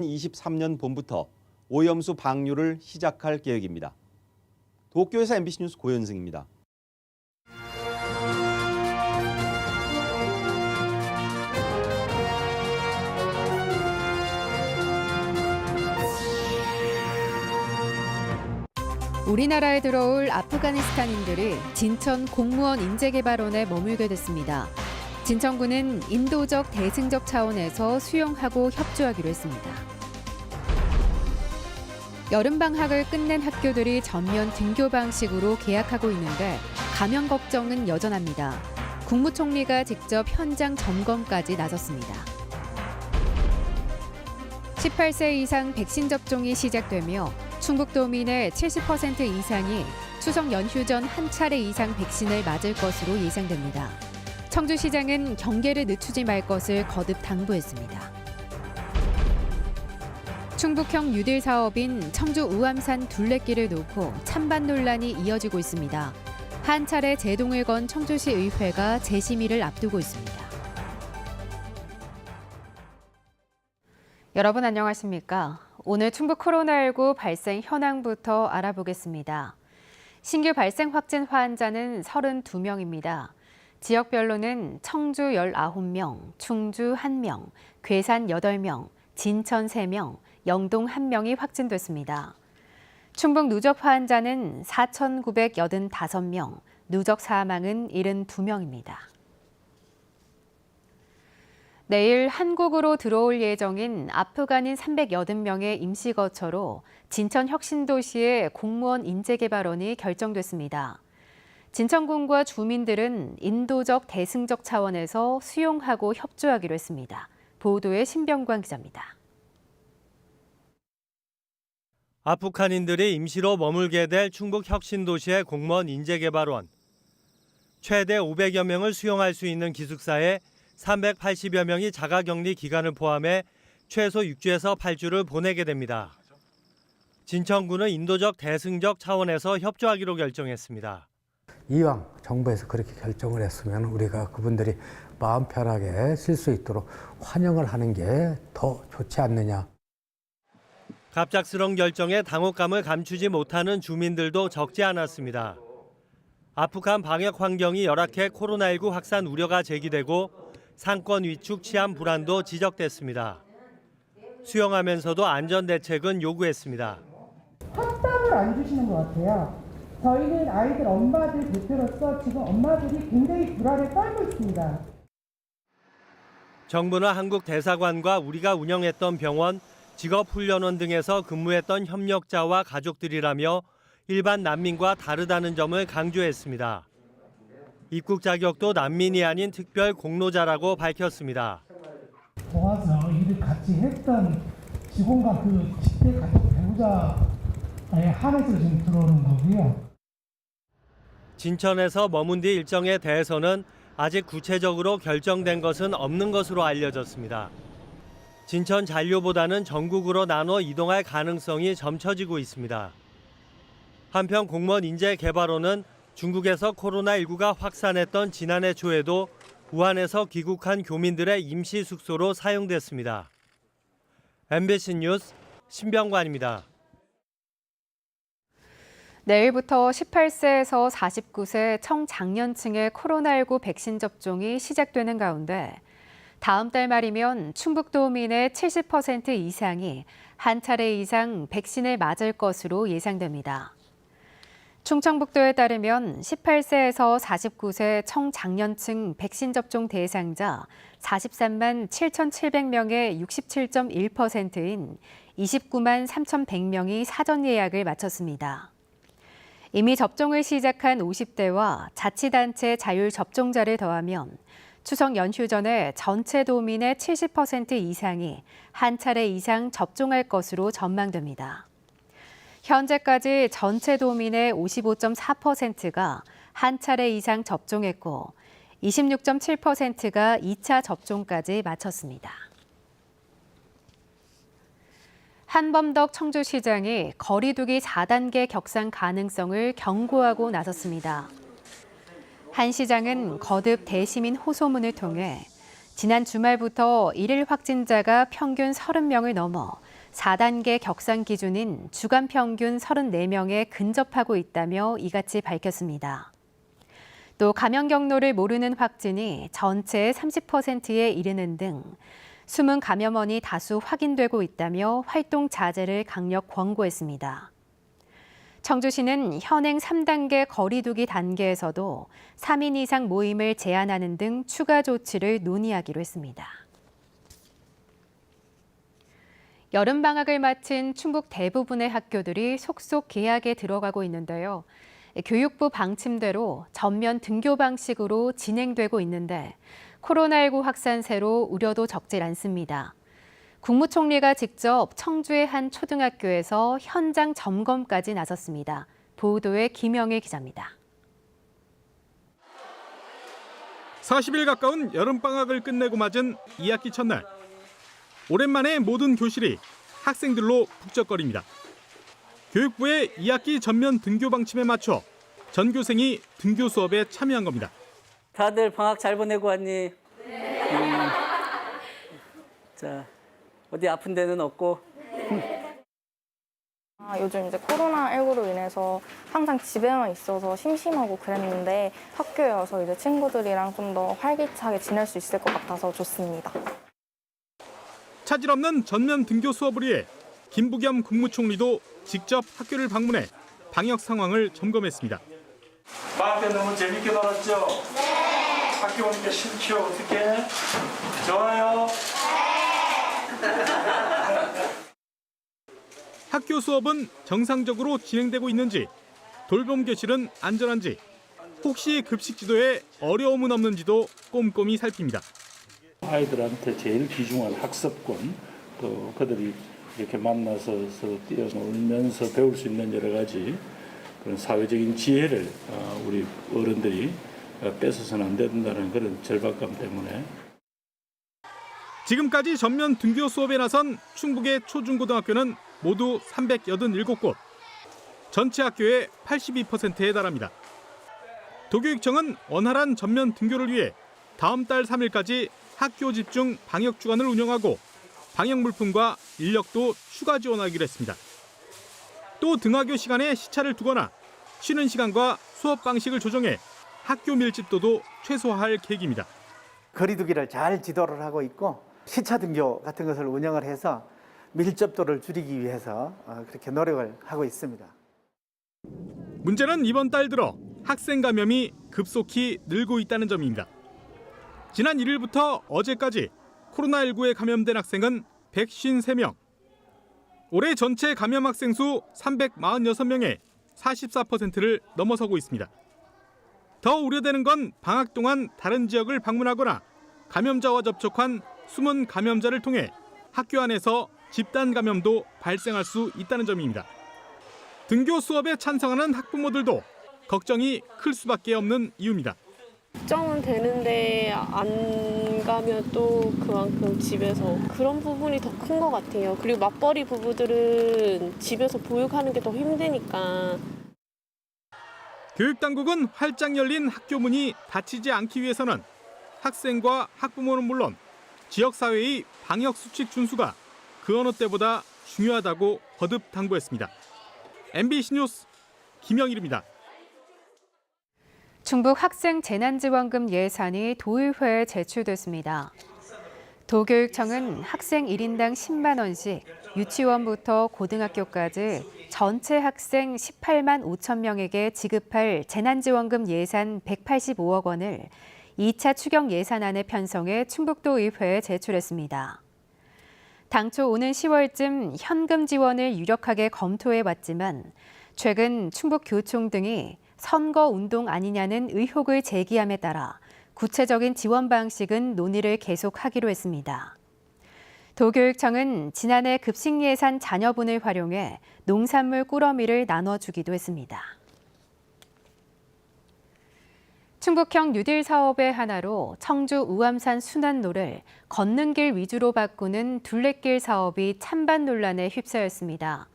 2023년 봄부터 오염수 방류를 시작할 계획입니다. 도쿄에서 MBC 뉴스 고현승입니다. 우리나라에 들어올 아프가니스탄인들이 진천 공무원 인재개발원에 머물게 됐습니다. 진천구는 인도적 대승적 차원에서 수용하고 협조하기로 했습니다. 여름방학을 끝낸 학교들이 전면 등교 방식으로 개학하고 있는데 감염 걱정은 여전합니다. 국무총리가 직접 현장 점검까지 나섰습니다. 18세 이상 백신 접종이 시작되며 충북도민의 70% 이상이 추석 연휴 전 한 차례 이상 백신을 맞을 것으로 예상됩니다. 청주시장은 경계를 늦추지 말 것을 거듭 당부했습니다. 충북형 뉴딜 사업인 청주 우암산 둘레길을 놓고 찬반 논란이 이어지고 있습니다. 한 차례 제동을 건 청주시 의회가 재심의를 앞두고 있습니다. 여러분 안녕하십니까? 오늘 충북 코로나19 발생 현황부터 알아보겠습니다. 신규 발생 확진 환자는 32명입니다. 지역별로는 청주 19명, 충주 1명, 괴산 8명, 진천 3명, 영동 1명이 확진됐습니다. 충북 누적 환자는 4,985명, 누적 사망은 72명입니다. 내일 한국으로 들어올 예정인 아프간인 380명의 임시거처로 진천 혁신도시의 공무원 인재개발원이 결정됐습니다. 진천군과 주민들은 인도적 대승적 차원에서 수용하고 협조하기로 했습니다. 보도에 신병관 기자입니다. 아프간인들이 임시로 머물게 될 충북 혁신도시의 공무원 인재개발원. 최대 500여 명을 수용할 수 있는 기숙사에 380여 명이 자가격리 기간을 포함해 최소 6주에서 8주를 보내게 됩니다. 진천구는 인도적 대승적 차원에서 협조하기로 결정했습니다. 이왕 정부에서 그렇게 결정을 했으면 우리가 그분들이 마음 편하게 쉴 수 있도록 환영을 하는 게 더 좋지 않느냐. 갑작스러운 결정에 당혹감을 감추지 못하는 주민들도 적지 않았습니다. 아프간 방역 환경이 열악해 코로나19 확산 우려가 제기되고 상권 위축, 치안 불안도 지적됐습니다. 수용하면서도 안전 대책은 요구했습니다. 확답을 안 주시는 것 같아요. 저희는 아이들 엄마들 대표로서 지금 엄마들이 굉장히 불안에 떨고 있습니다. 정부는 한국 대사관과 우리가 운영했던 병원, 직업훈련원 등에서 근무했던 협력자와 가족들이라며 일반 난민과 다르다는 점을 강조했습니다. 입국 자격도 난민이 아닌 특별 공로자라고 밝혔습니다. 도와서 일을 같이 했던 직원과 그 직계 가족 배우자에 한해서 지금 들어오는 거고요. 진천에서 머문 뒤 일정에 대해서는 아직 구체적으로 결정된 것은 없는 것으로 알려졌습니다. 진천 잔류보다는 전국으로 나눠 이동할 가능성이 점쳐지고 있습니다. 한편 공무원 인재개발원은 중국에서 코로나19가 확산했던 지난해 초에도 우한에서 귀국한 교민들의 임시 숙소로 사용됐습니다. MBC 뉴스 신병관입니다. 내일부터 18세에서 49세 청장년층의 코로나19 백신 접종이 시작되는 가운데 다음 달 말이면 충북도민의 70% 이상이 한 차례 이상 백신을 맞을 것으로 예상됩니다. 충청북도에 따르면 18세에서 49세 청장년층 백신 접종 대상자 43만 7,700명의 67.1%인 29만 3,100명이 사전 예약을 마쳤습니다. 이미 접종을 시작한 50대와 자치단체 자율 접종자를 더하면 추석 연휴 전에 전체 도민의 70% 이상이 한 차례 이상 접종할 것으로 전망됩니다. 현재까지 전체 도민의 55.4%가 한 차례 이상 접종했고 26.7%가 2차 접종까지 마쳤습니다. 한범덕 청주시장이 거리두기 4단계 격상 가능성을 경고하고 나섰습니다. 한 시장은 거듭 대시민 호소문을 통해 지난 주말부터 일일 확진자가 평균 30명을 넘어 4단계 격상 기준인 주간 평균 34명에 근접하고 있다며 이같이 밝혔습니다. 또 감염 경로를 모르는 확진이 전체의 30%에 이르는 등 숨은 감염원이 다수 확인되고 있다며 활동 자제를 강력 권고했습니다. 청주시는 현행 3단계 거리두기 단계에서도 3인 이상 모임을 제한하는 등 추가 조치를 논의하기로 했습니다. 여름방학을 마친 충북 대부분의 학교들이 속속 개학에 들어가고 있는데요. 교육부 방침대로 전면 등교 방식으로 진행되고 있는데 코로나19 확산세로 우려도 적질 않습니다. 국무총리가 직접 청주의 한 초등학교에서 현장 점검까지 나섰습니다. 보도에 김영일 기자입니다. 40일 가까운 여름방학을 끝내고 맞은 2학기 첫날. 오랜만에 모든 교실이 학생들로 북적거립니다. 교육부의 2학기 전면 등교 방침에 맞춰 전교생이 등교 수업에 참여한 겁니다. 다들 방학 잘 보내고 왔니? 자, 어디 아픈 데는 없고? 요즘 이제 코로나19로 인해서 항상 집에만 있어서 심심하고 그랬는데 학교에 와서 이제 친구들이랑 좀 더 활기차게 지낼 수 있을 것 같아서 좋습니다. 차질 없는 전면 등교 수업을 위해 김부겸 국무총리도 직접 학교를 방문해 방역 상황을 점검했습니다. 방학 때 너무 재밌게 놀았죠? 네. 학교 오니까 싫죠? 어떻게? 좋아요? 학교 수업은 정상적으로 진행되고 있는지, 돌봄 교실은 안전한지, 혹시 급식 지도에 어려움은 없는지도 꼼꼼히 살핍니다. 아이들한테 제일 귀중한 학습권, 또 그들이 이렇게 만나서 뛰어놀면서 배울 수 있는 여러 가지 그런 사회적인 지혜를 우리 어른들이 뺏어서는 안 된다는 그런 절박감 때문에. 지금까지 전면 등교 수업에 나선 충북의 초중고등학교는 모두 387곳, 전체 학교의 82%에 달합니다. 도교육청은 원활한 전면 등교를 위해 다음 달 3일까지 학교 집중 방역 주간을 운영하고 방역 물품과 인력도 추가 지원하기로 했습니다. 또 등하교 시간에 시차를 두거나 쉬는 시간과 수업 방식을 조정해 학교 밀집도도 최소화할 계획입니다. 거리두기를 잘 지도를 하고 있고 시차 등교 같은 것을 운영을 해서 밀접도를 줄이기 위해서 그렇게 노력을 하고 있습니다. 문제는 이번 달 들어 학생 감염이 급속히 늘고 있다는 점입니다. 지난 1일부터 어제까지 코로나19에 감염된 학생은 153명. 올해 전체 감염 학생 수 346명에 44%를 넘어서고 있습니다. 더 우려되는 건 방학 동안 다른 지역을 방문하거나 감염자와 접촉한 숨은 감염자를 통해 학교 안에서 집단 감염도 발생할 수 있다는 점입니다. 등교 수업에 찬성하는 학부모들도 걱정이 클 수밖에 없는 이유입니다. 걱정은 되는데 안 가면 또 그만큼 집에서 그런 부분이 더 큰 것 같아요. 그리고 맞벌이 부부들은 집에서 보육하는 게 더 힘드니까. 교육당국은 활짝 열린 학교 문이 닫히지 않기 위해서는 학생과 학부모는 물론 지역사회의 방역수칙 준수가 그 어느 때보다 중요하다고 거듭 당부했습니다. MBC 뉴스 김영일입니다. 충북 학생 재난지원금 예산이 도의회에 제출됐습니다. 도교육청은 학생 1인당 10만 원씩 유치원부터 고등학교까지 전체 학생 18만 5천 명에게 지급할 재난지원금 예산 185억 원을 2차 추경 예산안에 편성해 충북도 의회에 제출했습니다. 당초 오는 10월쯤 현금 지원을 유력하게 검토해왔지만 최근 충북교총 등이 선거운동 아니냐는 의혹을 제기함에 따라 구체적인 지원 방식은 논의를 계속하기로 했습니다. 도교육청은 지난해 급식 예산 잔여분을 활용해 농산물 꾸러미를 나눠주기도 했습니다. 충북형 뉴딜 사업의 하나로 청주 우암산 순환로를 걷는 길 위주로 바꾸는 둘레길 사업이 찬반 논란에 휩싸였습니다.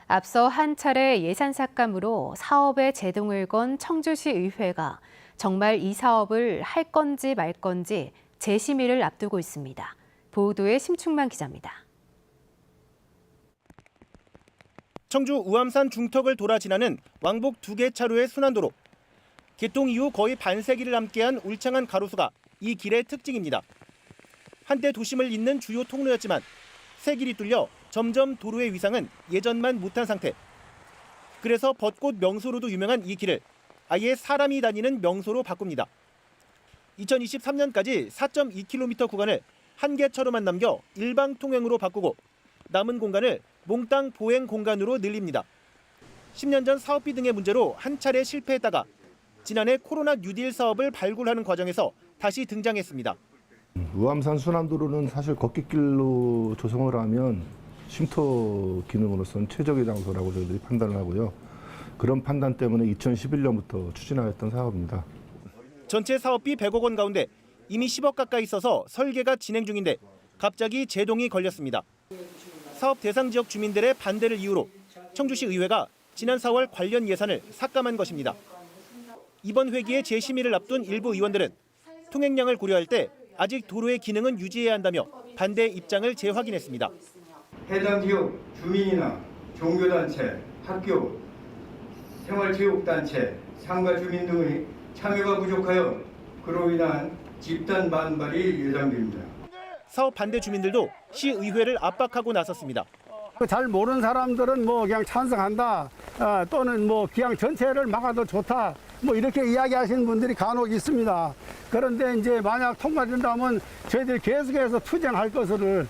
앞서 한 차례 예산 삭감으로 사업에 제동을 건 청주시 의회가 정말 이 사업을 할 건지 말 건지 재심의를 앞두고 있습니다. 보도에 심충만 기자입니다. 청주 우암산 중턱을 돌아 지나는 왕복 2개 차로의 순환도로. 개통 이후 거의 반세기를 함께한 울창한 가로수가 이 길의 특징입니다. 한때 도심을 잇는 주요 통로였지만 새 길이 뚫려 점점 도로의 위상은 예전만 못한 상태. 그래서 벚꽃 명소로도 유명한 이 길을 아예 사람이 다니는 명소로 바꿉니다. 2023년까지 4.2km 구간을 한 개 차로만 남겨 일방 통행으로 바꾸고 남은 공간을 몽땅 보행 공간으로 늘립니다. 10년 전 사업비 등의 문제로 한 차례 실패했다가 지난해 코로나 뉴딜 사업을 발굴하는 과정에서 다시 등장했습니다. 우암산 순환도로는 사실 걷기길로 조성을 하면 쉼터 기능으로서는 최적의 장소라고 저희들이 판단을 하고요. 그런 판단 때문에 2011년부터 추진하였던 사업입니다. 전체 사업비 100억 원 가운데 이미 10억 가까이 써서 설계가 진행 중인데 갑자기 제동이 걸렸습니다. 사업 대상 지역 주민들의 반대를 이유로 청주시 의회가 지난 4월 관련 예산을 삭감한 것입니다. 이번 회기에 재심의를 앞둔 일부 의원들은 통행량을 고려할 때 아직 도로의 기능은 유지해야 한다며 반대 입장을 재확인했습니다. 해당 지역 주민이나 종교단체, 학교, 생활체육단체, 상가 주민 등의 참여가 부족하여 그로 인한 집단 반발이 예상됩니다. 사업 반대 주민들도 시의회를 압박하고 나섰습니다. 잘 모르는 사람들은 뭐 그냥 찬성한다, 또는 뭐 기왕 전체를 막아도 좋다, 뭐 이렇게 이야기하시는 분들이 간혹 있습니다. 그런데 이제 만약 통과된다면 저희들이 계속해서 투쟁할 것을.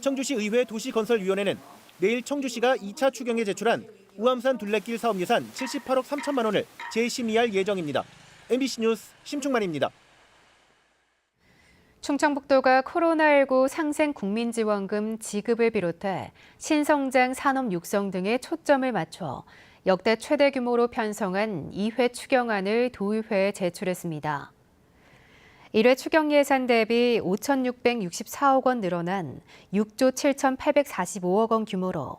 청주시 의회 도시건설위원회는 내일 청주시가 2차 추경에 제출한 우암산 둘레길 사업 예산 78억 3천만 원을 재심의할 예정입니다. MBC 뉴스 심충만입니다. 충청북도가 코로나19 상생 국민지원금 지급을 비롯해 신성장 산업 육성 등에 초점을 맞춰 역대 최대 규모로 편성한 2회 추경안을 도의회에 제출했습니다. 1회 추경 예산 대비 5,664억 원 늘어난 6조 7,845억 원 규모로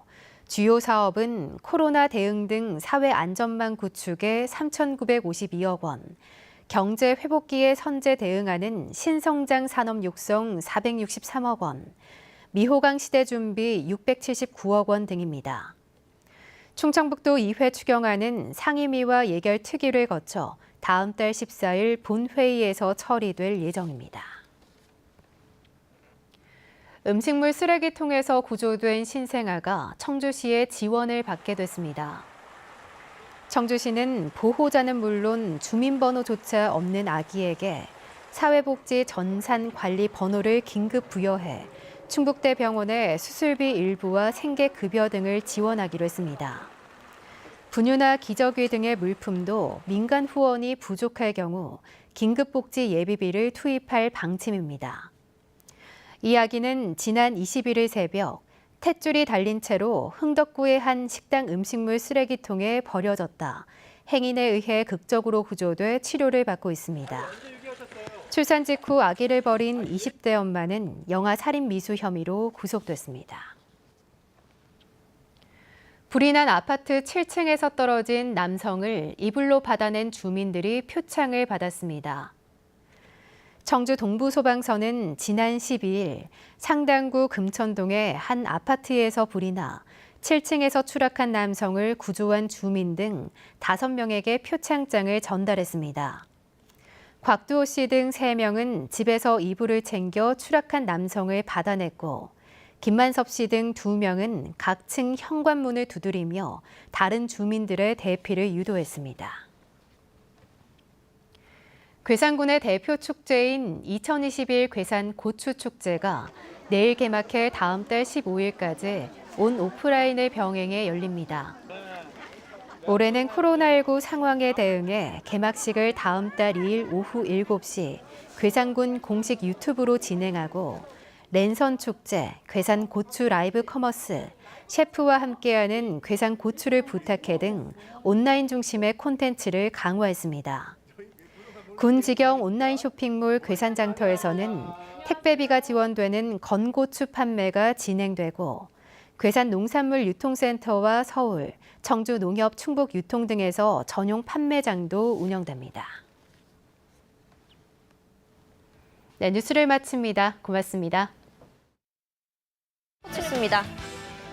주요 사업은 코로나 대응 등 사회 안전망 구축에 3,952억 원, 경제 회복기에 선제 대응하는 신성장 산업 육성 463억 원, 미호강 시대 준비 679억 원 등입니다. 충청북도 2회 추경안은 상임위와 예결 특위를 거쳐 다음 달 14일 본회의에서 처리될 예정입니다. 음식물 쓰레기통에서 구조된 신생아가 청주시의 지원을 받게 됐습니다. 청주시는 보호자는 물론 주민번호조차 없는 아기에게 사회복지 전산 관리 번호를 긴급 부여해 충북대 병원의 수술비 일부와 생계급여 등을 지원하기로 했습니다. 분유나 기저귀 등의 물품도 민간 후원이 부족할 경우 긴급복지 예비비를 투입할 방침입니다. 이 아기는 지난 21일 새벽 탯줄이 달린 채로 흥덕구의 한 식당 음식물 쓰레기통에 버려졌다. 행인에 의해 극적으로 구조돼 치료를 받고 있습니다. 출산 직후 아기를 버린 20대 엄마는 영아 살인 미수 혐의로 구속됐습니다. 불이 난 아파트 7층에서 떨어진 남성을 이불로 받아낸 주민들이 표창을 받았습니다. 청주 동부소방서는 지난 12일 상당구 금천동의 한 아파트에서 불이 나 7층에서 추락한 남성을 구조한 주민 등 5명에게 표창장을 전달했습니다. 곽두호 씨 등 3명은 집에서 이불을 챙겨 추락한 남성을 받아냈고 김만섭 씨 등 2명은 각 층 현관문을 두드리며 다른 주민들의 대피를 유도했습니다. 괴산군의 대표 축제인 2021 괴산 고추축제가 내일 개막해 다음 달 15일까지 온 오프라인을 병행해 열립니다. 올해는 코로나19 상황에 대응해 개막식을 다음 달 2일 오후 7시 괴산군 공식 유튜브로 진행하고 랜선 축제, 괴산 고추 라이브 커머스, 셰프와 함께하는 괴산 고추를 부탁해 등 온라인 중심의 콘텐츠를 강화했습니다. 군 직영 온라인 쇼핑몰 괴산장터에서는 택배비가 지원되는 건고추 판매가 진행되고 괴산 농산물 유통센터와 서울, 청주 농협 충북 유통 등에서 전용 판매장도 운영됩니다. 네, 뉴스를 마칩니다. 고맙습니다. 좋습니다.